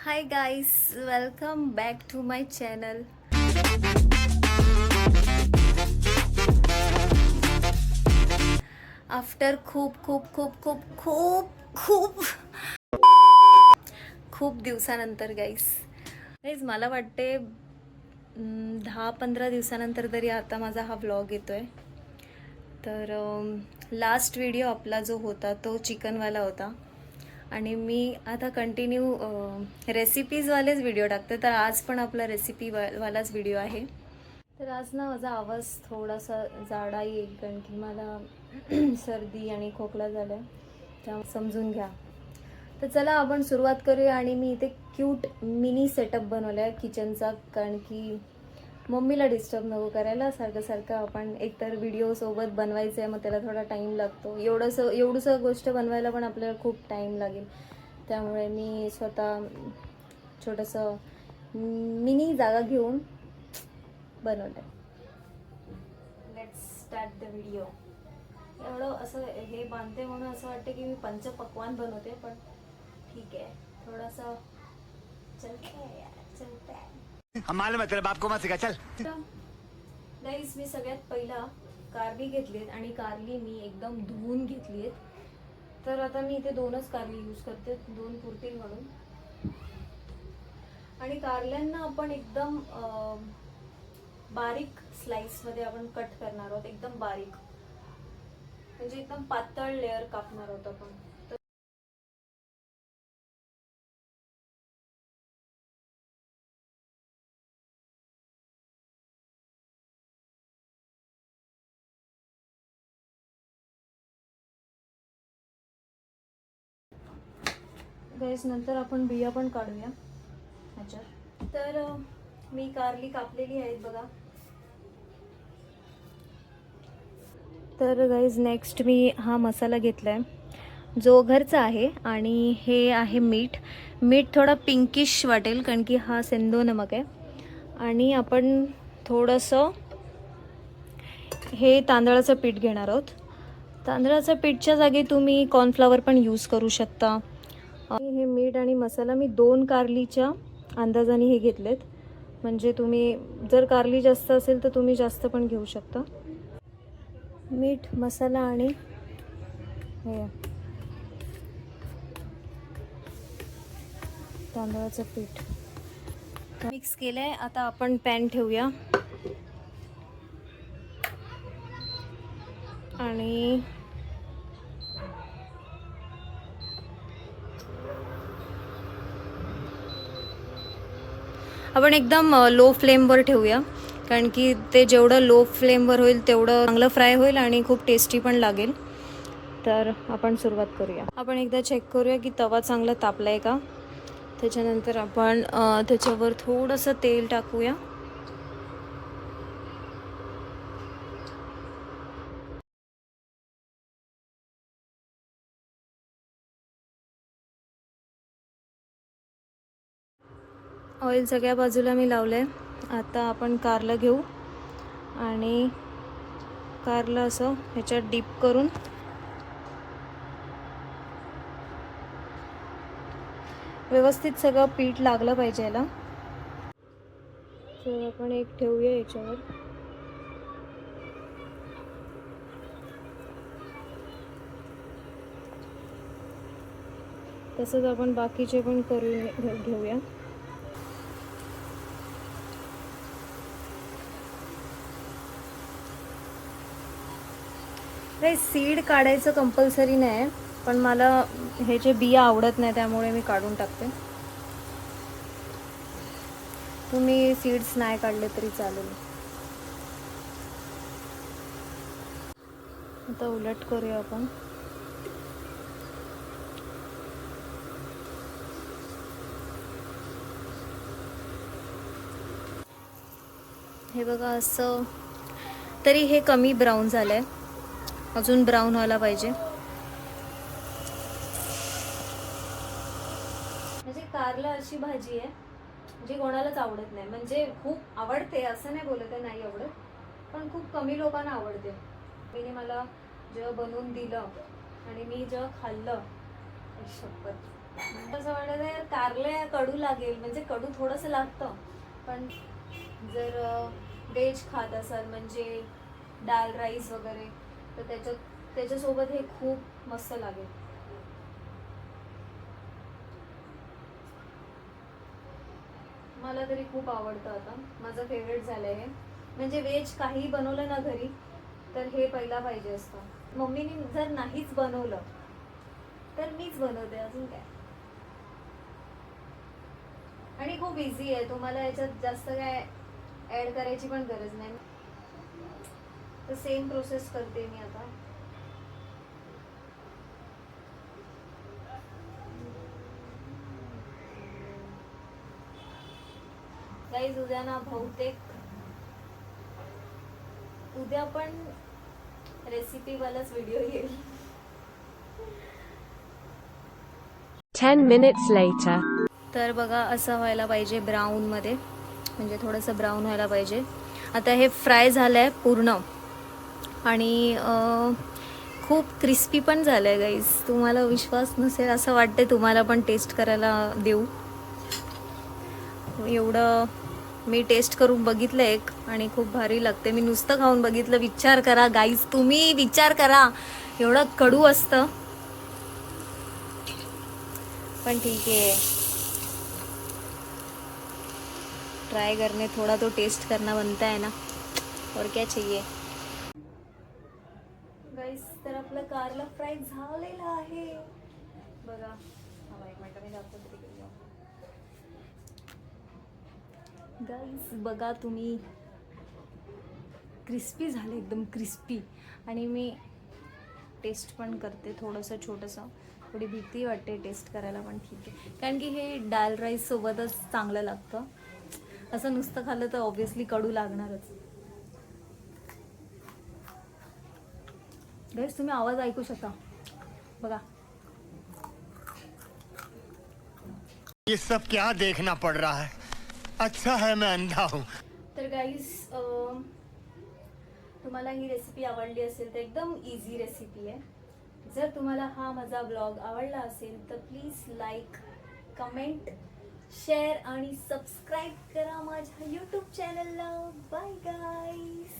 High guys, welcome back to my channel. After खूप खूप खूप खूप खूप खूप खूप दिवसानंतर गाईस मला वाटते 10-15 दिवसानंतर तरी आता माझा हा व्लॉग येतोय. तर लास्ट व्हिडिओ आपला जो होता तो चिकनवाला होता आणि मी आता कंटिन्यू रेसिपीजवालेच व्हिडिओ टाकते. तर आज पण आपला रेसिपीवालाच व्हिडिओ आहे. तर आज ना माझा आवाज थोडासा जाडा येईल कारण की मला सर्दी आणि खोकला झाला आहे, त्यामुळे समजून घ्या. तर चला आपण सुरुवात करूया. आणि मी इथे क्यूट मिनी सेटअप बनवला आहे किचनचा, कारण की मम्मीला डिस्टर्ब नको करायला. सारखं सारखं आपण एकतर व्हिडिओ सोबत बनवायचं आहे, मग त्याला थोडा टाईम लागतो. एवढंसं गोष्ट बनवायला पण आपल्याला खूप टाईम लागेल. त्यामुळे मी स्वतः छोटंसं मिनी जागा घेऊन बनवलं आहे. Let's start the video. एवढं असं हे बांधते म्हणून असं वाटतं की मी पंचपक्वान बनवते, पण ठीक आहे, थोडासा चलते. मालूम है तेरे बाप को मत सिखा चल. गाईस, मी सगळ्यात पहिला कारली घेतलीत आणि कारली मी एकदम धुवून घेतलीत. तर आता मी इथे 2च कारली यूज करते, 2 पुरतील म्हणून. आणि कारल्यांना आपण एकदम बारीक स्लाइस मध्ये आपण कट करणार आहोत, एकदम बारीक, म्हणजे एकदम पातळ लेअर कापणार आहोत आपण. गाईस, नंतर आपण बिया पण काढूया ह्याच्यात. तर मी कारली कापलेली आहेत बघा. तर गाईज नेक्स्ट मी हा मसाला घेतला आहे जो घरचा आहे, आणि हे आहे मीठ. मीठ थोडा पिंकिश वाटेल कारण की हा सेंदो नमक आहे. आणि आपण थोडंसं हे तांदळाचं पीठ घेणार आहोत. तांदळाच्या पीठच्या जागी तुम्ही कॉर्नफ्लॉवर पण यूज करू शकता. हे मीठ आणि मसाला मी 2 कारलीच्या अंदाजाने हे घेतलेत. म्हणजे तुम्ही जर कारली जास्त असेल तर तुम्ही जास्त पण घेऊ शकता. मीठ, मसाला आणि हे तांदळाचं पीठ मिक्स केलंय. आता आपण पॅन ठेवूया आणि आपण एकदम लो फ्लेमवर ठेवूया, कारण की ते जेवढं लो फ्लेमवर होईल तेवढं चांगलं फ्राय होईल आणि खूप टेस्टी पण लागेल. तर आपण सुरुवात करूया. आपण एकदा चेक करूया की तवा चांगला तापलाय का. त्याच्यानंतर आपण त्याच्यावर थोडंसं तेल टाकूया. ऑइल सगळ्या बाजूला मी लावलंय. आता आपण कारलं घेऊ आणि कारलं असं ह्याच्यात डीप करून व्यवस्थित सगळं पीठ लागलं पाहिजे याला. तर आपण एक ठेवूया याच्यावर. तसंच आपण बाकीचे पण करून घेऊया. नाही, सीड काढायचं कंपल्सरी नाही, पण मला हे जे बिया आवडत नाही त्यामुळे मी काढून टाकते. तुम्ही सीड्स नाही काढले तरी चालेल. आता उलट करूया आपण. हे बघा असं. तरी हे कमी ब्राऊन झालंय, अजून ब्राऊन व्हायला पाहिजे. म्हणजे कारलं अशी भाजी आहे जी कोणालाच आवडत नाही. म्हणजे खूप आवडते असं नाही बोलत आहे नाही आवडत, पण खूप कमी लोकांना आवडते. तिने मला जेव्हा बनवून दिलं आणि मी जेव्हा खाल्लं, शपथ असं वाटत आहे कारले कडू लागेल, म्हणजे कडू थोडंसं लागतं, पण जर व्हेज खात असाल म्हणजे दाल राईस वगैरे तर त्याच्यासोबत हे खूप मस्त लागेल. मला तरी खूप आवडतं, आता माझं फेवरेट झालं आहे. म्हणजे व्हेज काही बनवलं ना घरी तर हे पहिला पाहिजे असतं. मम्मीने जर नाहीच बनवलं तर मीच बनवते, अजून काय. आणि खूप इझी आहे, तुम्हाला याच्यात जास्त काय ऍड करायची पण गरज नाही. तर सेम प्रोसेस करते मी आता. गाईज उद्या ना बहुतेक उद्या पण रेसिपी वालाच व्हिडिओ येईल. 10 minutes later. तर बघा असं व्हायला पाहिजे ब्राऊनमध्ये, म्हणजे थोडंसं ब्राऊन व्हायला पाहिजे. आता हे फ्राय झालं आहे पूर्ण आणि खूप क्रिस्पी पण झालं आहे गाईज. तुम्हाला विश्वास नसेल असं वाटते, तुम्हाला पण टेस्ट करायला देऊ. एवढं मी टेस्ट करून बघितलं एक आणि खूप भारी लागते. मी नुसतं खाऊन बघितलं. विचार करा गाईज, तुम्ही विचार करा, एवढं कडू असतं पण ठीक आहे, ट्राई करने थोड़ा तो टेस्ट करना बनता है ना, और क्या चाहिए. गाईस तर आपलं कारला फ्राय झालेलं आहे बघा. एक मिनिट मी दाखवते तिकडे. गाईस बघा तुम्ही, क्रिस्पी झाले, एकदम क्रिस्पी. आणि मी टेस्ट पण करते थोडंसं छोटंसं. थोडी भीती वाटते टेस्ट करायला, पण ठीक आहे, कारण की हे दाल राईस सोबतच चांगलं लागतं. असं नुसतं खाल्लं तर ऑब्व्हियसली कडू लागणारच. गाईस तुम्ही आवाज ऐकू शकता बघा. ये सब क्या देखना पड़ रहा है? अच्छा है मैं अंधा हूँ. तर गाईस तुम्हाला ही रेसिपी आवडली असेल तर एकदम इझी रेसिपी आहे. जर तुम्हाला हा माझा ब्लॉग आवडला असेल तर प्लीज लाईक, कमेंट, शेअर आणि सबस्क्राईब करा माझ्या यूट्यूब चॅनलला. बाय गाईस.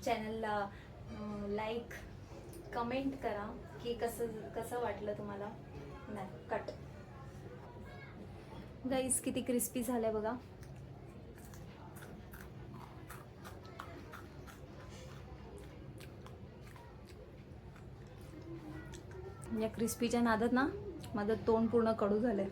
चॅनलला लाईक, कमेंट करा की कसं कसं वाटलं तुम्हाला. नाही कट. गाईस किती क्रिस्पी झालंय बघा. या क्रिस्पीच्या नादात ना माझं तोंड पूर्ण कडू झालंय.